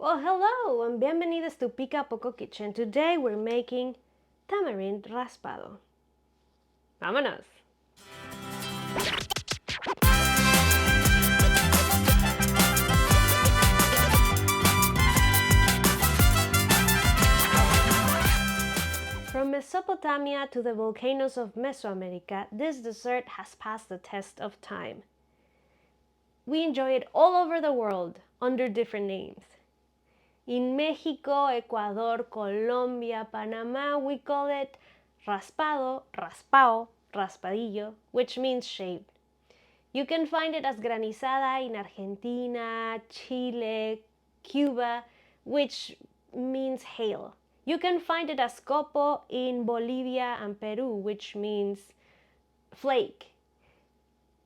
Well, hello and bienvenidos to Pica Poco Kitchen. Today we're making tamarind raspado. ¡Vámonos! From Mesopotamia to the volcanoes of Mesoamerica, this dessert has passed the test of time. We enjoy it all over the world under different names. In Mexico, Ecuador, Colombia, Panama, we call it raspado, raspao, raspadillo, which means shaved. You can find it as granizada in Argentina, Chile, Cuba, which means hail. You can find it as copo in Bolivia and Peru, which means flake.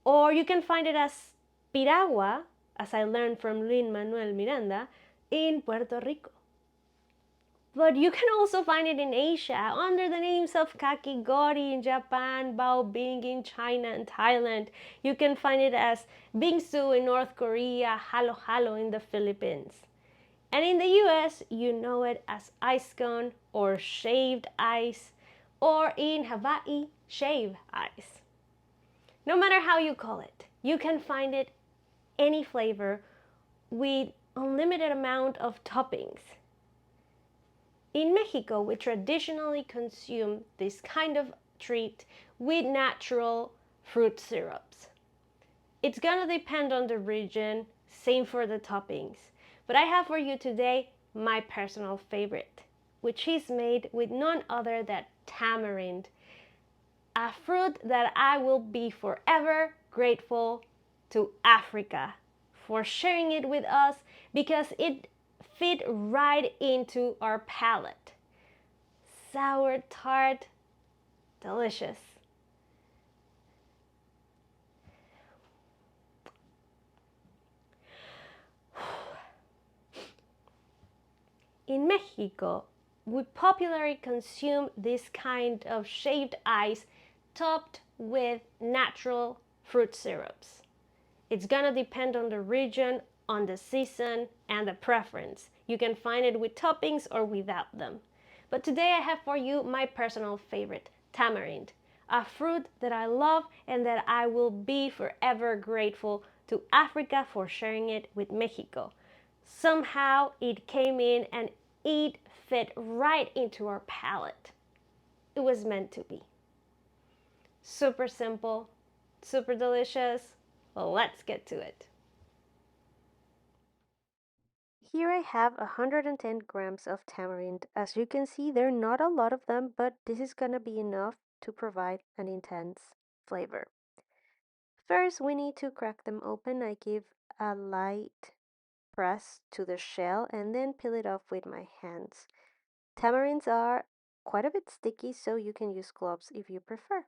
Or you can find it as piragua, as I learned from Lin-Manuel Miranda, in Puerto Rico. But you can also find it in Asia under the names of kakigori in Japan, baobing in China and Thailand. You can find it as bingsu in North Korea, halo halo in the Philippines. And in the US, you know it as ice cone or shaved ice, or in Hawaii, shave ice. No matter how you call it, you can find it any flavor with unlimited amount of toppings. In Mexico, we traditionally consume this kind of treat with natural fruit syrups. It's gonna depend on the region, same for the toppings. But I have for you today my personal favorite, which is made with none other than tamarind, a fruit that I will be forever grateful to Africa for sharing it with us because it fit right into our palate. Sour, tart, delicious. In Mexico, we popularly consume this kind of shaved ice topped with natural fruit syrups. It's gonna depend on the region, on the season, and the preference. You can find it with toppings or without them. But today I have for you my personal favorite, tamarind, a fruit that I love and that I will be forever grateful to Africa for sharing it with Mexico. Somehow it came in and it fit right into our palate. It was meant to be. Super simple, super delicious. Well, let's get to it. Here I have 110 grams of tamarind. As you can see, there are not a lot of them, but this is gonna be enough to provide an intense flavor. First, we need to crack them open. I give a light press to the shell and then peel it off with my hands. Tamarinds are quite a bit sticky, so you can use gloves if you prefer.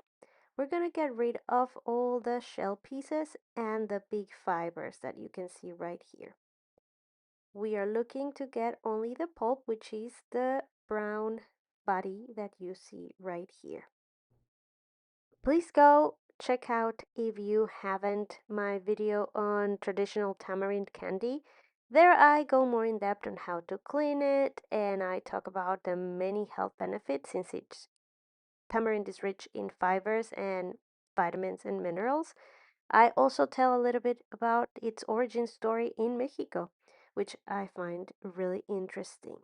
We're gonna get rid of all the shell pieces and the big fibers that you can see right here. We are looking to get only the pulp, which is the brown body that you see right here. Please go check out, if you haven't, my video on traditional tamarind candy. There I go more in depth on how to clean it, and I talk about the many health benefits since tamarind is rich in fibers and vitamins and minerals. I also tell a little bit about its origin story in Mexico, which I find really interesting.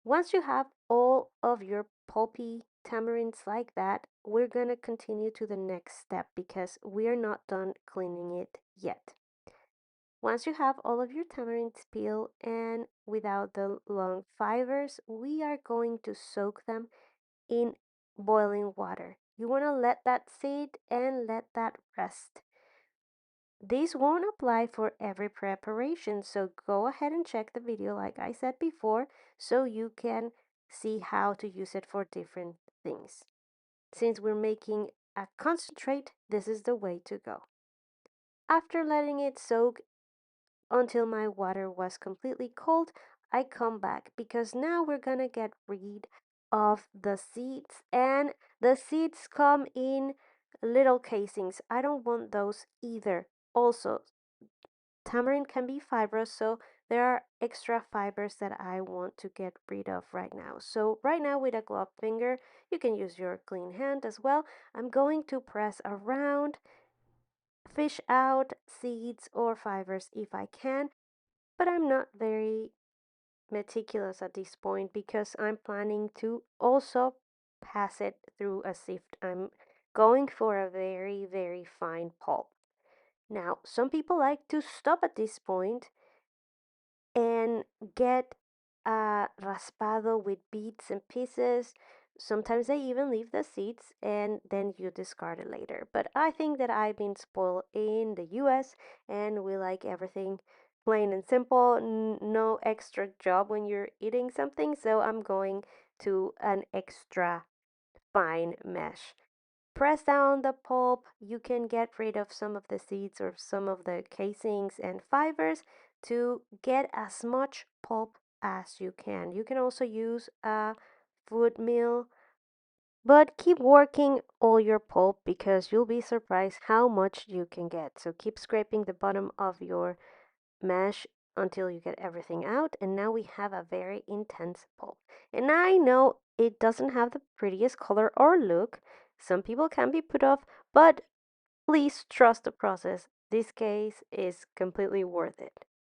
Once you have all of your pulpy tamarinds like that, we're gonna continue to the next step because we're not done cleaning it yet. Once you have all of your tamarinds peeled and without the long fibers, we are going to soak them in boiling water. You want to let that sit and let that rest. This won't apply for every preparation, so go ahead and check the video like I said before so you can see how to use it for different things. Since we're making a concentrate, this is the way to go. After letting it soak until my water was completely cold, I come back because now we're gonna get rid of the seeds, and the seeds come in little casings. I don't want those either. Also, tamarind can be fibrous, so there are extra fibers that I want to get rid of right now. So right now with a gloved finger, you can use your clean hand as well. I'm going to press around, fish out seeds or fibers if I can, but I'm not very meticulous at this point because I'm planning to also pass it through a sift. I'm going for a very, very fine pulp. Now, some people like to stop at this point and get a raspado with bits and pieces. Sometimes they even leave the seeds and then you discard it later. But I think that I've been spoiled in the US and we like everything plain and simple, no extra job when you're eating something. So I'm going to an extra fine mesh. Press down the pulp. You can get rid of some of the seeds or some of the casings and fibers to get as much pulp as you can. You can also use a food mill, but keep working all your pulp because you'll be surprised how much you can get. So keep scraping the bottom of your mash until you get everything out. And now we have a very intense pulp. And I know it doesn't have the prettiest color or look. Some people can be put off, but please trust the process. This case is completely worth it.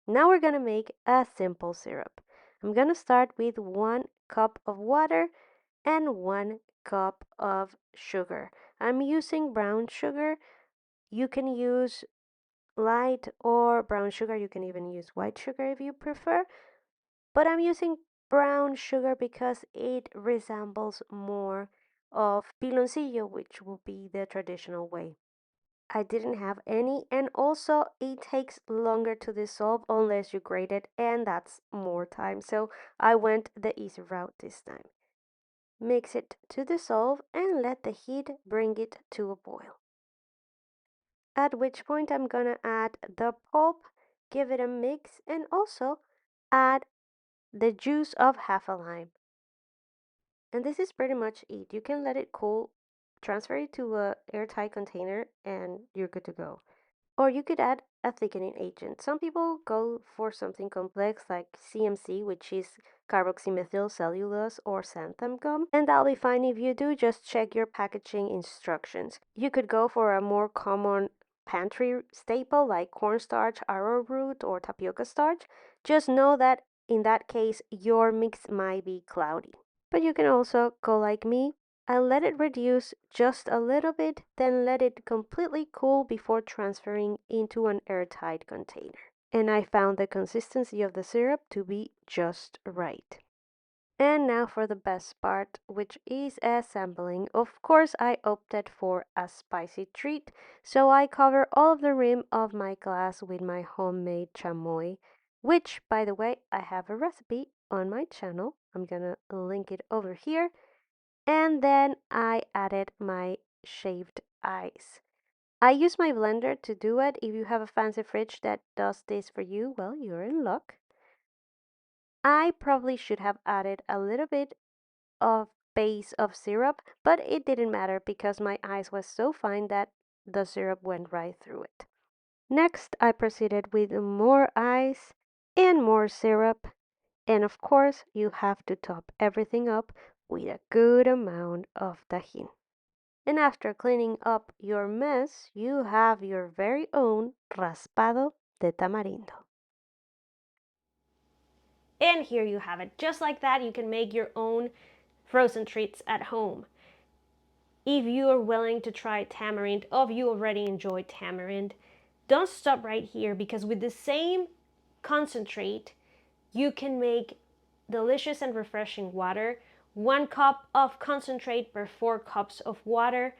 Now we're gonna make a simple syrup. I'm gonna start with 1 cup of water and 1 cup of sugar. I'm using brown sugar. You can use light or brown sugar. You can even use white sugar if you prefer. But I'm using brown sugar because it resembles more of piloncillo, which will be the traditional way. I didn't have any, and also it takes longer to dissolve unless you grate it, and that's more time. So I went the easy route this time. Mix it to dissolve and let the heat bring it to a boil. At which point I'm gonna add the pulp, give it a mix, and also add the juice of half a lime. And this is pretty much it. You can let it cool, transfer it to a airtight container, and you're good to go. Or you could add a thickening agent. Some people go for something complex like CMC, which is carboxymethyl cellulose or xanthan gum, and that'll be fine if you do. Just check your packaging instructions. You could go for a more common pantry staple like cornstarch, arrowroot, or tapioca starch. Just know that in that case, your mix might be cloudy. But you can also go like me and let it reduce just a little bit, then let it completely cool before transferring into an airtight container. And I found the consistency of the syrup to be just right. And now for the best part, which is assembling. Of course, I opted for a spicy treat, so I cover all of the rim of my glass with my homemade chamoy, which, by the way, I have a recipe on my channel. I'm gonna link it over here. And then I added my shaved ice. I use my blender to do it. If you have a fancy fridge that does this for you, well, you're in luck. I probably should have added a little bit of base of syrup, but it didn't matter because my ice was so fine that the syrup went right through it. Next, I proceeded with more ice and more syrup, and of course, you have to top everything up with a good amount of tajín. And after cleaning up your mess, you have your very own raspado de tamarindo. And here you have it. Just like that, you can make your own frozen treats at home. If you are willing to try tamarind, or if you already enjoy tamarind, don't stop right here because with the same concentrate, you can make delicious and refreshing water. 1 cup of concentrate per 4 cups of water.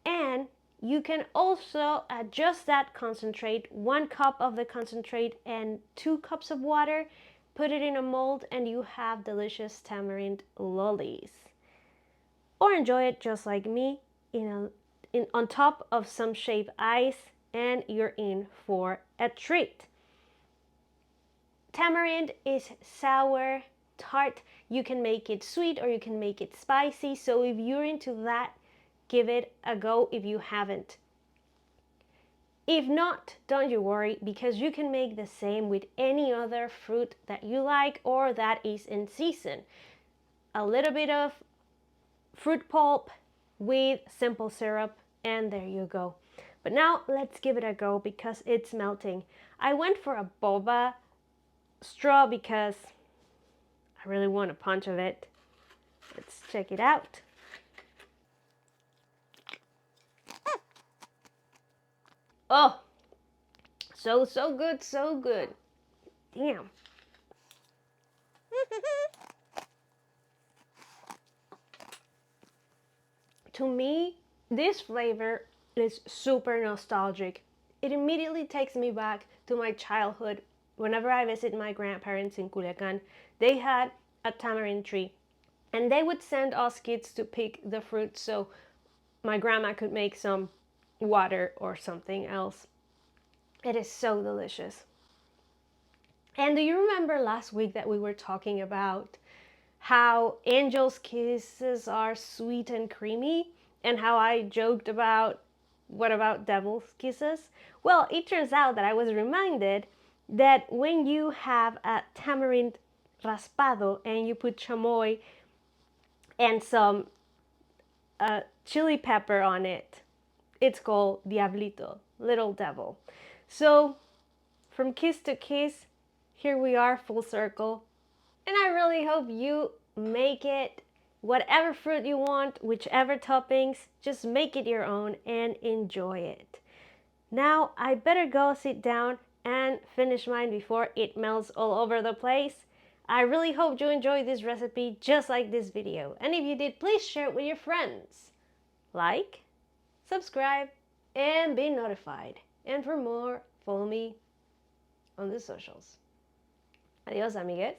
And you can also adjust that concentrate, 1 cup of the concentrate and 2 cups of water, put it in a mold, and you have delicious tamarind lollies. Or enjoy it just like me on top of some shaved ice, and you're in for a treat. Tamarind is sour, tart. You can make it sweet or you can make it spicy. So if you're into that, give it a go if you haven't. If not, don't you worry, because you can make the same with any other fruit that you like or that is in season. A little bit of fruit pulp with simple syrup, and there you go. But now let's give it a go because it's melting. I went for a boba straw because I really want a punch of it. Let's check it out. Oh, so good, so good. Damn. To me, this flavor is super nostalgic. It immediately takes me back to my childhood. Whenever I visit my grandparents in Culiacan, they had a tamarind tree, and they would send us kids to pick the fruit so my grandma could make some water or something else. It is so delicious. And do you remember last week that we were talking about how angel's kisses are sweet and creamy, and how I joked about what about devil's kisses? Well, it turns out that I was reminded that when you have a tamarind raspado and you put chamoy and some chili pepper on it, it's called diablito, little devil. So from kiss to kiss, here we are full circle. And I really hope you make it whatever fruit you want, whichever toppings, just make it your own and enjoy it. Now I better go sit down and finish mine before it melts all over the place. I really hope you enjoyed this recipe just like this video. And if you did, please share it with your friends. Like, subscribe, and be notified. And for more, follow me on the socials. Adios, amigues.